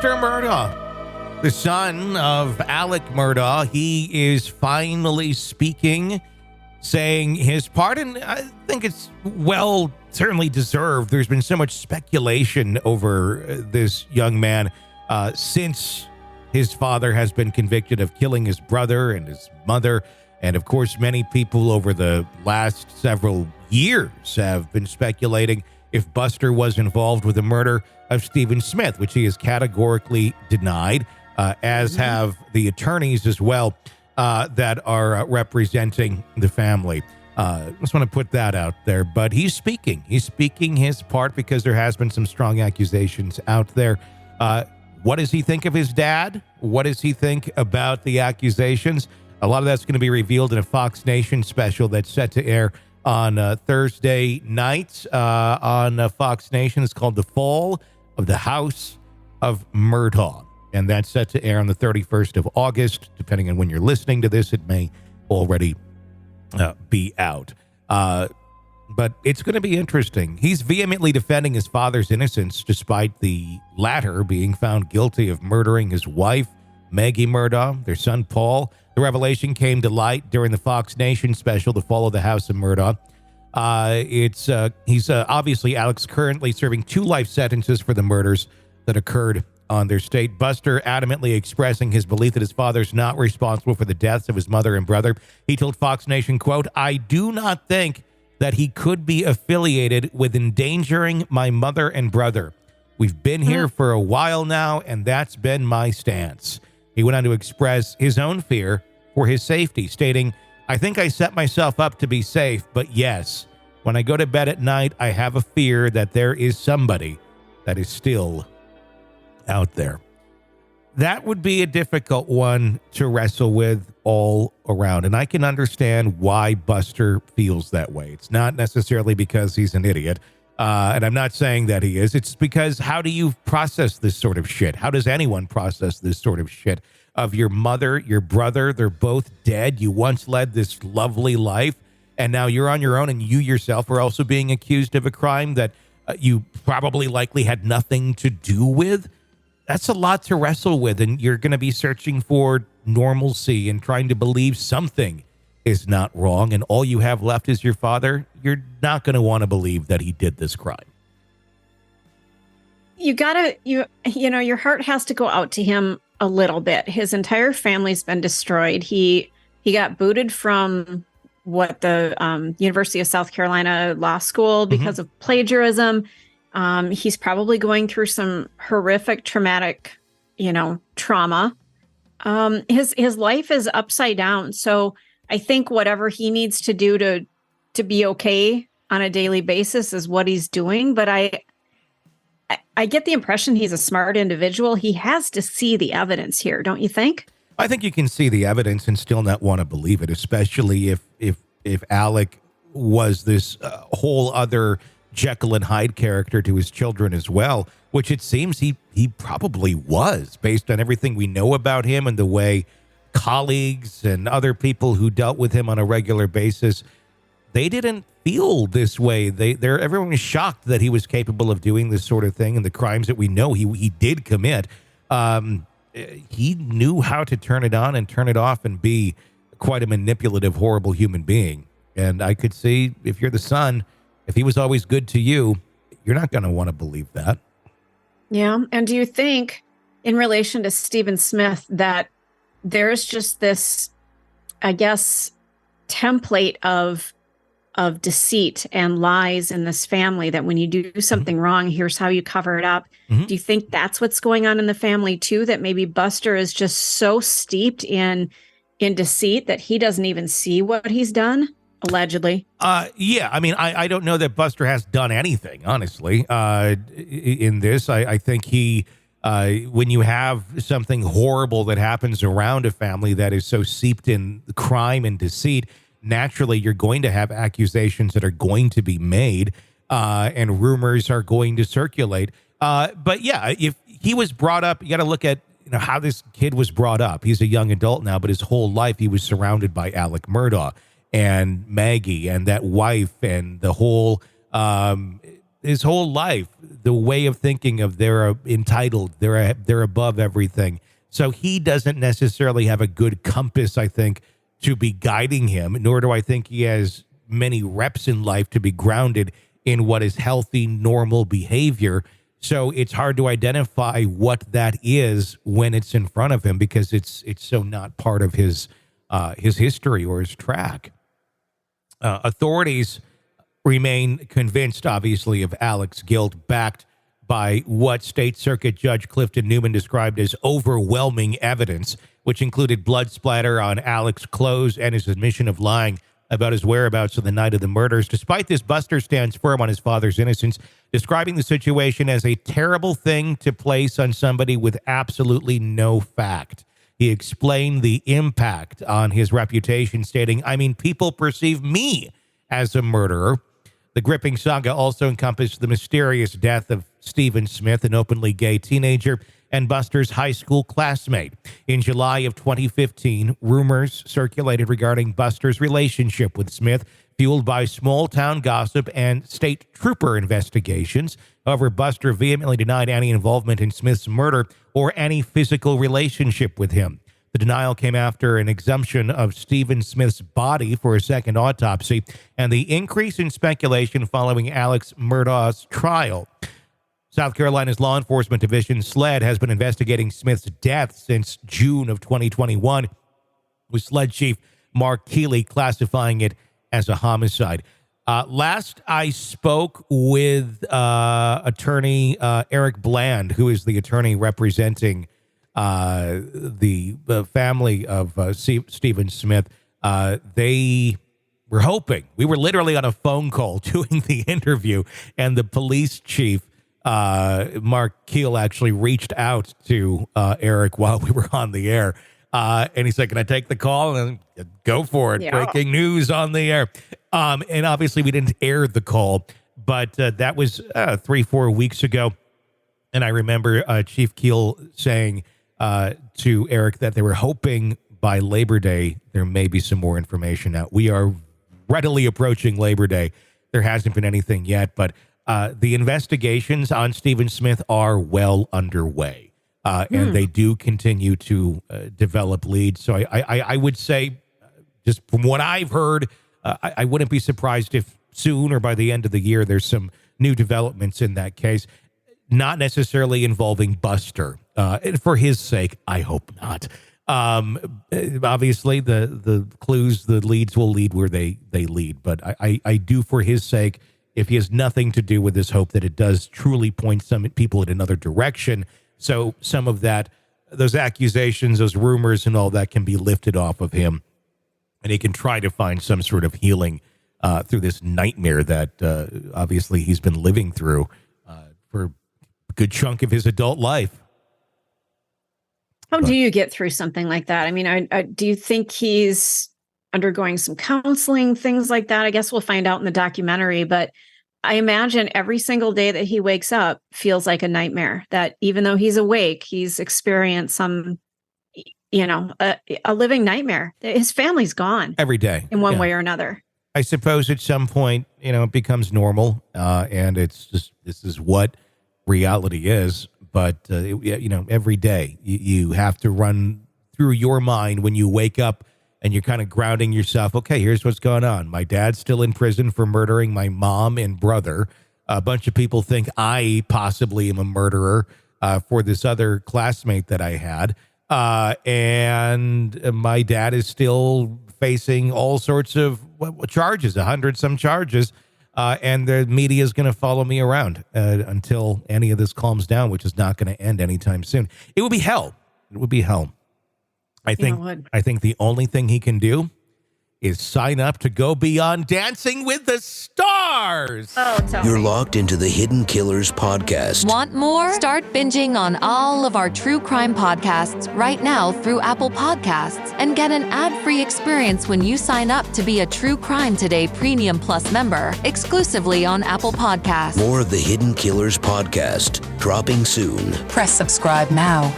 Buster Murdaugh, the son of Alex Murdaugh, he is finally speaking, saying his part, and I think it's certainly deserved. There's been so much speculation over this young man since his father has been convicted of killing his brother and his mother. And of course, many people over the last several years have been speculating if Buster was involved with the murder of Stephen Smith, which he has categorically denied, as have the attorneys as well that are representing the family. Just want to put that out there. But he's speaking. He's speaking his part because there has been some strong accusations out there. What does he think of his dad? What does he think about the accusations? A lot of that's going to be revealed in a Fox Nation special that's set to air on Thursday night on Fox Nation. It's called The Fall of the House of Murdaugh. And that's set to air on the 31st of August. Depending on when you're listening to this, it may already be out. But it's going to be interesting. He's vehemently defending his father's innocence, despite the latter being found guilty of murdering his wife, Maggie Murdaugh, their son, Paul. The revelation came to light during the Fox Nation special, The Fall of the House of Murdaugh. He's obviously, Alex, currently serving 2 life sentences for the murders that occurred on their state. Buster adamantly expressing his belief that his father's not responsible for the deaths of his mother and brother. He told Fox Nation, quote, "I do not think that he could be affiliated with endangering my mother and brother. We've been here for a while now, and that's been my stance." He went on to express his own fear for his safety, stating, "I think I set myself up to be safe, but yes, when I go to bed at night, I have a fear that there is somebody that is still out there." That would be a difficult one to wrestle with all around. And I can understand why Buster feels that way. It's not necessarily because he's an idiot. And I'm not saying that he is. It's because how do you process this sort of shit? How does anyone process this sort of shit? Of your mother, your brother, they're both dead. You once led this lovely life, and now you're on your own, and you yourself are also being accused of a crime that you probably likely had nothing to do with. That's a lot to wrestle with, and you're going to be searching for normalcy and trying to believe something is not wrong, and all you have left is your father. You're not going to want to believe that he did this crime. You gotta, your heart has to go out to him a little bit. His entire family's been destroyed. He got booted from the University of South Carolina Law School because of plagiarism. He's probably going through some horrific, traumatic, trauma. His life is upside down. So I think whatever he needs to do to be okay on a daily basis is what he's doing. But I get the impression he's a smart individual. He has to see the evidence here, don't you think? I think you can see the evidence and still not want to believe it, especially if Alec was this whole other Jekyll and Hyde character to his children as well, which it seems he probably was, based on everything we know about him and the way colleagues and other people who dealt with him on a regular basis, they didn't feel this way. Everyone was shocked that he was capable of doing this sort of thing, and the crimes that we know he did commit. He knew how to turn it on and turn it off and be quite a manipulative, horrible human being. And I could see, if you're the son, if he was always good to you, you're not going to want to believe that. Yeah. And do you think, in relation to Stephen Smith, that there's just this, I guess, template of deceit and lies in this family, that when you do something wrong, here's how you cover it up? Do you think that's what's going on in the family too, that maybe Buster is just so steeped in deceit that he doesn't even see what he's done, allegedly? Yeah. I mean, I don't know that Buster has done anything, honestly, in this. I think when you have something horrible that happens around a family that is so steeped in crime and deceit, naturally, you're going to have accusations that are going to be made, and rumors are going to circulate. But yeah, if he was brought up, you got to look at how this kid was brought up. He's a young adult now, but his whole life he was surrounded by Alex Murdaugh and Maggie and that wife and the whole life, the way of thinking of they're entitled, they're above everything. So he doesn't necessarily have a good compass, I think, to be guiding him, nor do I think he has many reps in life to be grounded in what is healthy, normal behavior. So it's hard to identify what that is when it's in front of him because it's so not part of his history or his track. Authorities remain convinced, obviously, of Alex's guilt, backed by what State Circuit Judge Clifton Newman described as overwhelming evidence, which included blood splatter on Alex's clothes and his admission of lying about his whereabouts on the night of the murders. Despite this, Buster stands firm on his father's innocence, describing the situation as a terrible thing to place on somebody with absolutely no fact. He explained the impact on his reputation, stating, "I mean, people perceive me as a murderer." The gripping saga also encompassed the mysterious death of Stephen Smith, an openly gay teenager and Buster's high school classmate. In July of 2015, rumors circulated regarding Buster's relationship with Smith, fueled by small-town gossip and state trooper investigations. However, Buster vehemently denied any involvement in Smith's murder or any physical relationship with him. The denial came after an exhumption of Stephen Smith's body for a second autopsy and the increase in speculation following Alex Murdaugh's trial. South Carolina's Law Enforcement Division, SLED, has been investigating Smith's death since June of 2021, with SLED Chief Mark Keeley classifying it as a homicide. Last I spoke with attorney Eric Bland, who is the attorney representing the family of Stephen Smith. They were hoping, we were literally on a phone call doing the interview, and the police chief, Mark Keel, actually reached out to Eric while we were on the air. And he said, "Can I take the call?" And go for it. Yeah. Breaking news on the air. And obviously we didn't air the call, but that was 3-4 weeks ago. And I remember Chief Keel saying to Eric that they were hoping by Labor Day there may be some more information out. We are readily approaching Labor Day. There hasn't been anything yet, but the investigations on Stephen Smith are well underway, and they do continue to develop leads. So I would say, just from what I've heard, I wouldn't be surprised if soon or by the end of the year there's some new developments in that case. Not necessarily involving Buster. For his sake, I hope not. Obviously, the clues, the leads will lead where they lead. But I do, for his sake, if he has nothing to do with this, hope that it does truly point some people in another direction. So some of that, those accusations, those rumors and all that can be lifted off of him. And he can try to find some sort of healing through this nightmare that obviously he's been living through for a good chunk of his adult life. How do you get through something like that? I mean, do you think he's undergoing some counseling, things like that? I guess we'll find out in the documentary, but I imagine every single day that he wakes up feels like a nightmare, that even though he's awake, he's experienced some, a living nightmare. His family's gone every day in one way or another. I suppose at some point, it becomes normal, and it's just, this is what reality is. But, every day you have to run through your mind when you wake up and you're kind of grounding yourself. Okay, here's what's going on. My dad's still in prison for murdering my mom and brother. A bunch of people think I possibly am a murderer for this other classmate that I had. And my dad is still facing all sorts of charges, 100-some charges. And the media is going to follow me around until any of this calms down, which is not going to end anytime soon. It would be hell. It would be hell. I think the only thing he can do is sign up to go beyond Dancing with the Stars. You're locked into the Hidden Killers podcast. Want more? Start binging on all of our true crime podcasts right now through Apple Podcasts and get an ad-free experience when you sign up to be a True Crime Today Premium Plus member, exclusively on Apple Podcasts. More of the Hidden Killers podcast, dropping soon. Press subscribe now.